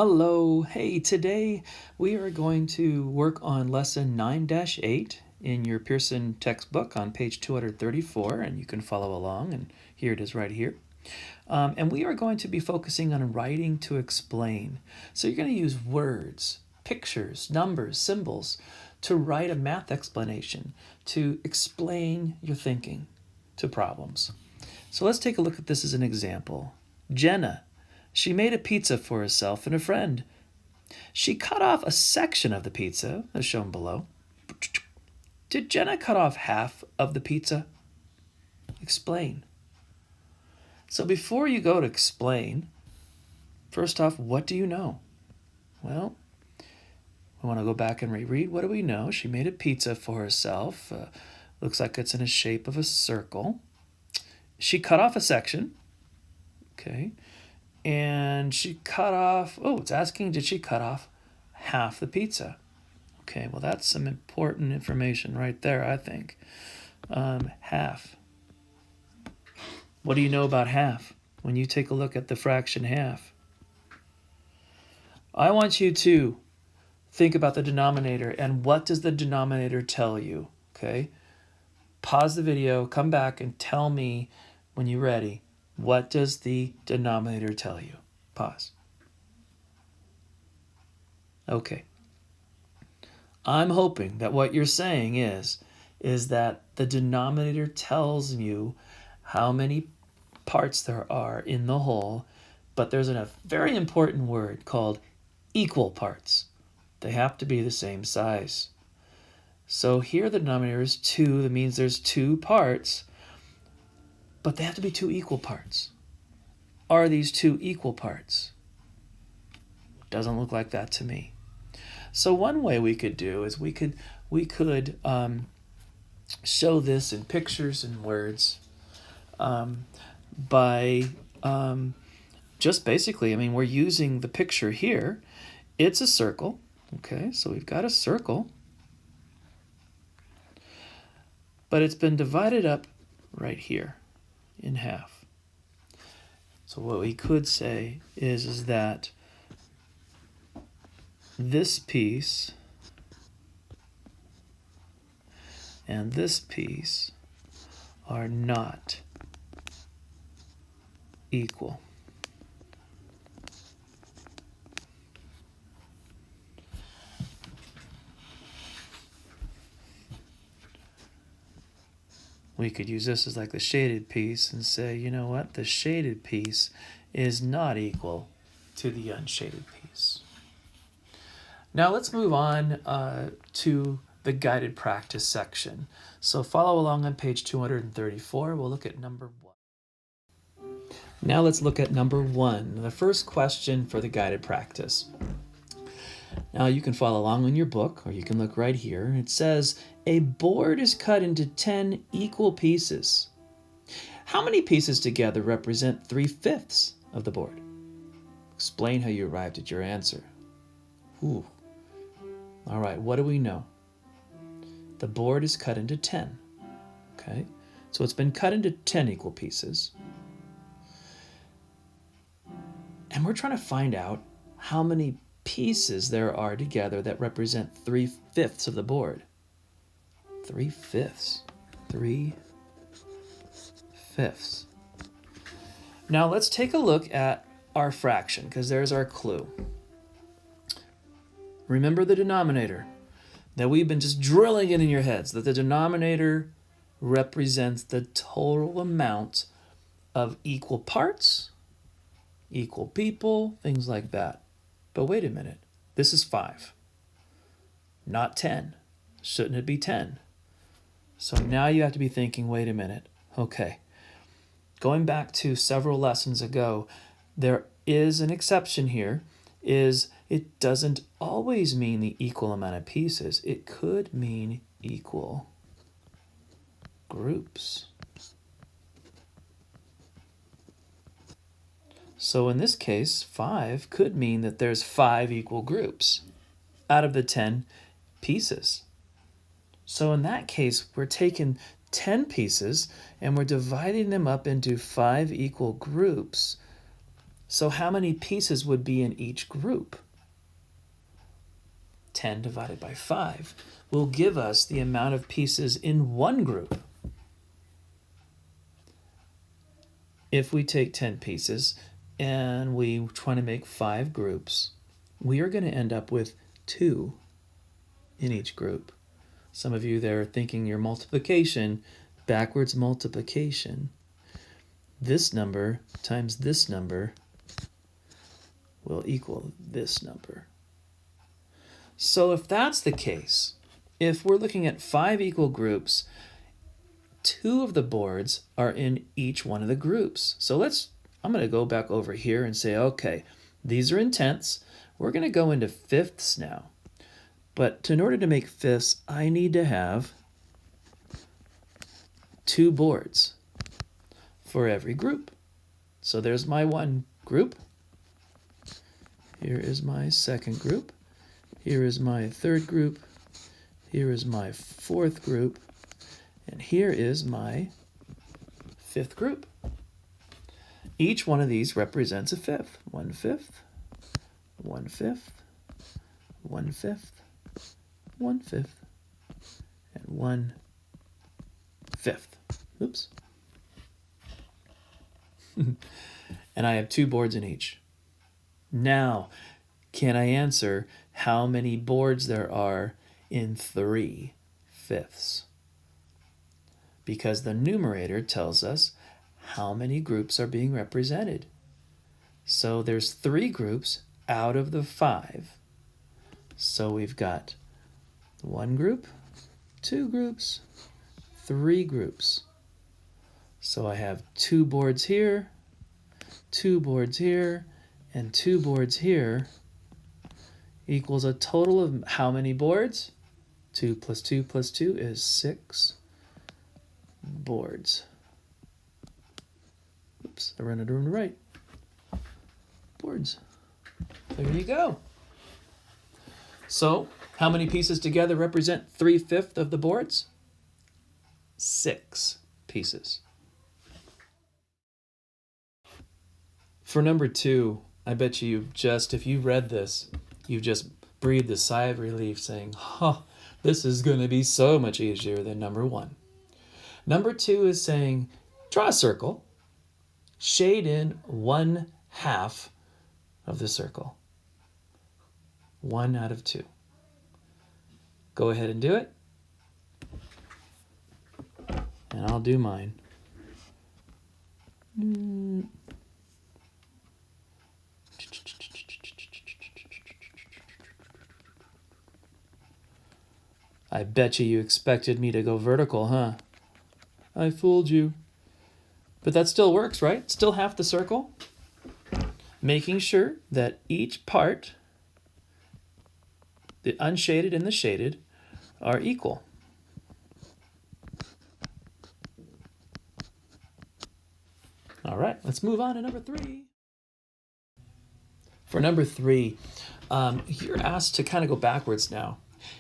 Hello. Hey, today we are going to work on lesson 9-8 in your Pearson textbook on page 234, and you can follow along, and here it is right here. And we are going to be focusing on writing to explain. So you're going to use words, pictures, numbers, symbols to write a math explanation, to explain your thinking to problems. So let's take a look at this as an example. Jenna. She made a pizza for herself and a friend. She cut off a section of the pizza, as shown below. Did Jenna cut off half of the pizza? Explain. So before you go to explain, first off, what do you know? Well, we want to go back and reread. What do we know? She made a pizza for herself. Looks like it's in the shape of a circle. She cut off a section. Okay. And she cut off, it's asking, did she cut off half the pizza? Okay, well, that's some important information right there, I think. Half. What do you know about half when you take a look at the fraction half? I want you to think about the denominator and what does the denominator tell you, okay? Pause the video, come back and tell me when you're ready. What does the denominator tell you? Pause. Okay. I'm hoping that what you're saying is that the denominator tells you how many parts there are in the whole, but there's a very important word called equal parts. They have to be the same size. So here the denominator is 2. That means there's 2 parts, but they have to be 2 equal parts. Are these 2 equal parts? Doesn't look like that to me. So one way we could do is we could show this in pictures and words by just basically, we're using the picture here. It's a circle. Okay, so we've got a circle, but it's been divided up right here in half. So what we could say is that this piece and this piece are not equal. We could use this as like the shaded piece and say, you know what, the shaded piece is not equal to the unshaded piece. Now let's move on to the guided practice section. So follow along on page 234. We'll look at number 1. Now let's look at number 1, the first question for the guided practice. Now you can follow along in your book, or you can look right here. It says, a board is cut into 10 equal pieces. How many pieces together represent 3/5 of the board? Explain how you arrived at your answer. Ooh. All right, what do we know? The board is cut into 10. Okay, so it's been cut into 10 equal pieces. And we're trying to find out how many pieces there are together that represent 3/5 of the board. 3/5. 3/5. Now let's take a look at our fraction, because there's our clue. Remember the denominator that we've been just drilling it in your heads, that the denominator represents the total amount of equal parts, equal people, things like that. But wait a minute, this is 5, not 10. Shouldn't it be 10? So now you have to be thinking, wait a minute, okay. Going back to several lessons ago, there is an exception here, is it doesn't always mean the equal amount of pieces. It could mean equal groups. So in this case, 5 could mean that there's 5 equal groups out of the 10 pieces. So in that case, we're taking 10 pieces and we're dividing them up into 5 equal groups So how many pieces would be in each group? 10 divided by 5 will give us the amount of pieces in one group. If we take 10 pieces and we try to make 5 groups, we are going to end up with 2 in each group. Some of you there are thinking your multiplication, backwards multiplication. This number times this number will equal this number. So if that's the case, if we're looking at 5 equal groups, 2 of the boards are in each one of the groups. So I'm going to go back over here and say, okay, these are in tenths. We're going to go into fifths now. But in order to make fifths, I need to have 2 boards for every group. So there's my one group. Here is my second group. Here is my third group. Here is my fourth group. And here is my 5th group. Each one of these represents a fifth. 1/5, 1/5, 1/5, 1/5, and 1/5. Oops. And I have 2 boards in each. Now, can I answer how many boards there are in 3/5? Because the numerator tells us how many groups are being represented. So there's 3 groups out of the 5. So we've got 1 group, 2 groups, 3 groups. So I have 2 boards here, 2 boards here, and 2 boards here equals a total of how many boards? 2 plus 2 plus 2 is 6 boards. Oops, I ran it on the right. Boards. There you go. So, how many pieces together represent 3/5 of the boards? 6 pieces. For number 2, I bet you if you read this, you've just breathed a sigh of relief saying, this is going to be so much easier than number 1. Number 2 is saying, draw a circle, shade in 1/2 of the circle. 1 out of 2. Go ahead and do it. And I'll do mine. I bet you expected me to go vertical, huh? I fooled you. But that still works, right? Still half the circle. Making sure that each part, the unshaded and the shaded, are equal. All right, let's move on to number 3. For number 3, you're asked to kind of go backwards now.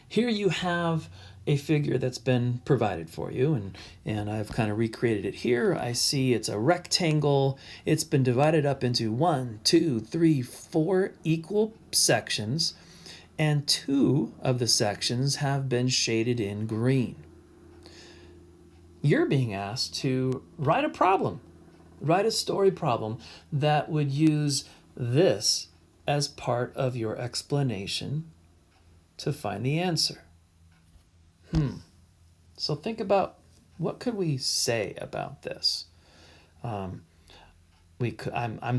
Here you have a figure that's been provided for you, and I've kind of recreated it here. I see it's a rectangle. It's been divided up into 1, 2, 3, 4 equal sections, and 2 of the sections have been shaded in green. You're being asked to write a problem, write a story problem that would use this as part of your explanation to find the answer. So think about, what could we say about this? I'm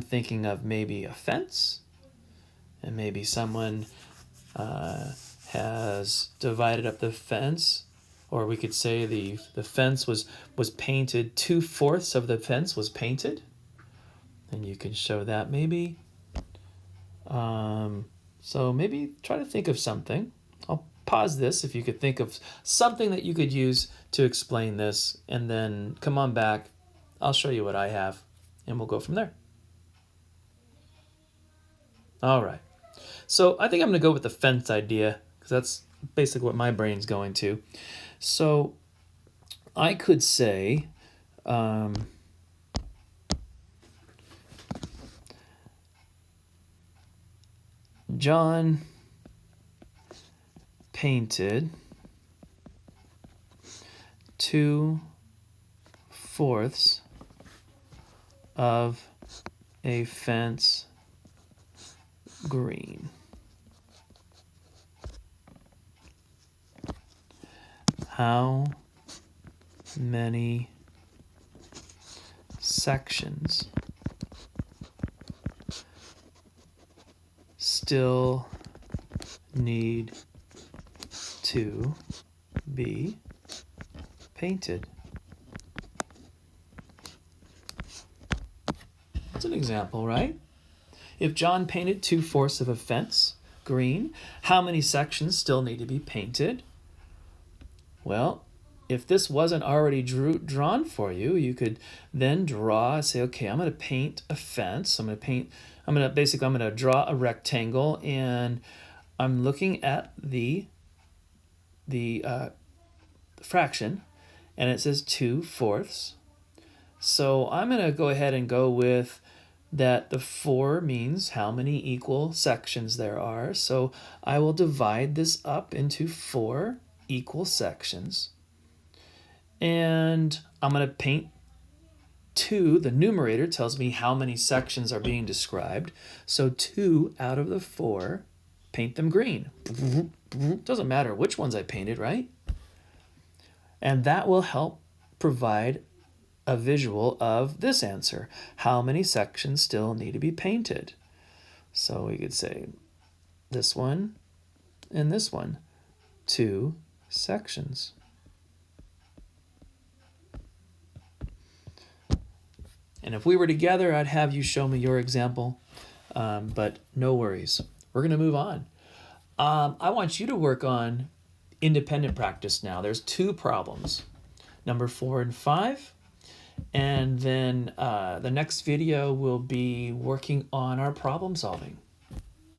thinking of maybe a fence, and maybe someone has divided up the fence, or we could say the fence was painted, 2/4 of the fence was painted, and you can show that maybe. So maybe try to think of something. I'll pause this if you could think of something that you could use to explain this, and then come on back. I'll show you what I have, and we'll go from there. All right. So I think I'm going to go with the fence idea, because that's basically what my brain's going to. So I could say, John painted 2/4 of a fence green. How many sections still need to be painted? That's an example, right? If John painted 2/4 of a fence green, how many sections still need to be painted? Well, if this wasn't already drawn for you, you could then say, okay, I'm going to paint a fence. I'm going to draw a rectangle, and I'm looking at the fraction, and it says 2/4. So I'm going to go ahead and go with that the 4 means how many equal sections there are. So I will divide this up into 4 equal sections. And I'm going to paint 2. The numerator tells me how many sections are being described. So 2 out of the 4, paint them green. Doesn't matter which ones I painted, right? And that will help provide a visual of this answer. How many sections still need to be painted? So we could say this one and this one, 2 sections. And if we were together, I'd have you show me your example, but no worries. We're going to move on. I want you to work on independent practice now. There's 2 problems, number 4 and 5. And then the next video will be working on our problem solving.